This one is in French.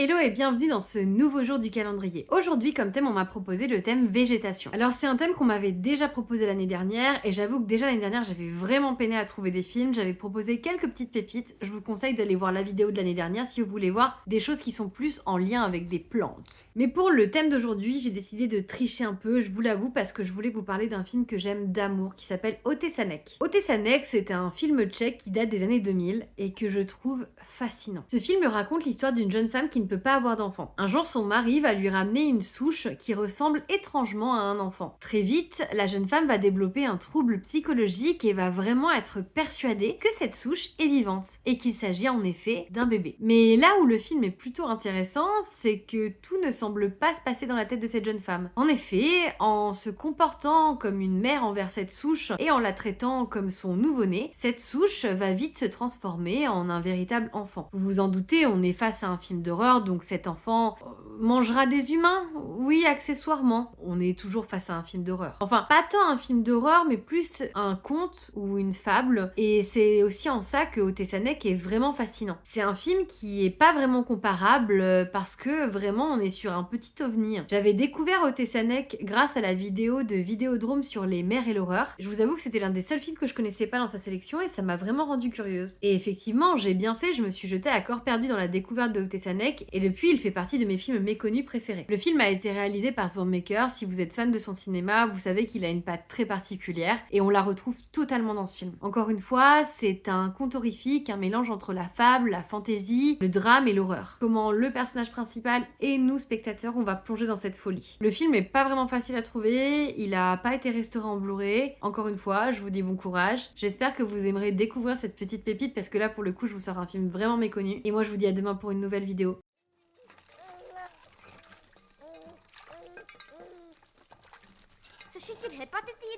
Hello et bienvenue dans ce nouveau jour du calendrier. Aujourd'hui, comme thème, on m'a proposé le thème végétation. Alors, c'est un thème qu'on m'avait déjà proposé l'année dernière, et j'avoue que déjà l'année dernière, j'avais vraiment peiné à trouver des films. J'avais proposé quelques petites pépites. Je vous conseille d'aller voir la vidéo de l'année dernière si vous voulez voir des choses qui sont plus en lien avec des plantes. Mais pour le thème d'aujourd'hui, j'ai décidé de tricher un peu, je vous l'avoue, parce que je voulais vous parler d'un film que j'aime d'amour qui s'appelle Otesanek. Otesanek, c'est un film tchèque qui date des années 2000 et que je trouve fascinant. Ce film raconte l'histoire d'une jeune femme qui ne peut pas avoir d'enfant. Un jour, son mari va lui ramener une souche qui ressemble étrangement à un enfant. Très vite, la jeune femme va développer un trouble psychologique et va vraiment être persuadée que cette souche est vivante et qu'il s'agit en effet d'un bébé. Mais là où le film est plutôt intéressant, c'est que tout ne semble pas se passer dans la tête de cette jeune femme. En effet, en se comportant comme une mère envers cette souche et en la traitant comme son nouveau-né, cette souche va vite se transformer en un véritable enfant. Vous vous en doutez, on est face à un film d'horreur, donc cet enfant mangera des humains? Oui, accessoirement. On est toujours face à un film d'horreur. Enfin, pas tant un film d'horreur, mais plus un conte ou une fable. Et c'est aussi en ça que Otesanek est vraiment fascinant. C'est un film qui est pas vraiment comparable parce que vraiment on est sur un petit ovni. J'avais découvert Otesanek grâce à la vidéo de Vidéodrome sur les mers et l'horreur. Je vous avoue que c'était l'un des seuls films que je connaissais pas dans sa sélection et ça m'a vraiment rendue curieuse. Et effectivement, j'ai bien fait, je me suis jetée à corps perdu dans la découverte de Otesanek et depuis il fait partie de mes films méconnus préférés. Le film a été réalisé par Svormaker. Si vous êtes fan de son cinéma, vous savez qu'il a une patte très particulière et on la retrouve totalement dans ce film. Encore une fois, c'est un conte horrifique, un mélange entre la fable, la fantaisie, le drame et l'horreur. Comment le personnage principal et nous, spectateurs, on va plonger dans cette folie. Le film est pas vraiment facile à trouver, il a pas été restauré en Blu-ray. Encore une fois, je vous dis bon courage. J'espère que vous aimerez découvrir cette petite pépite parce que là, pour le coup, je vous sors un film vraiment méconnu. Et moi, je vous dis à demain pour une nouvelle vidéo. Så skickligt hepatitis.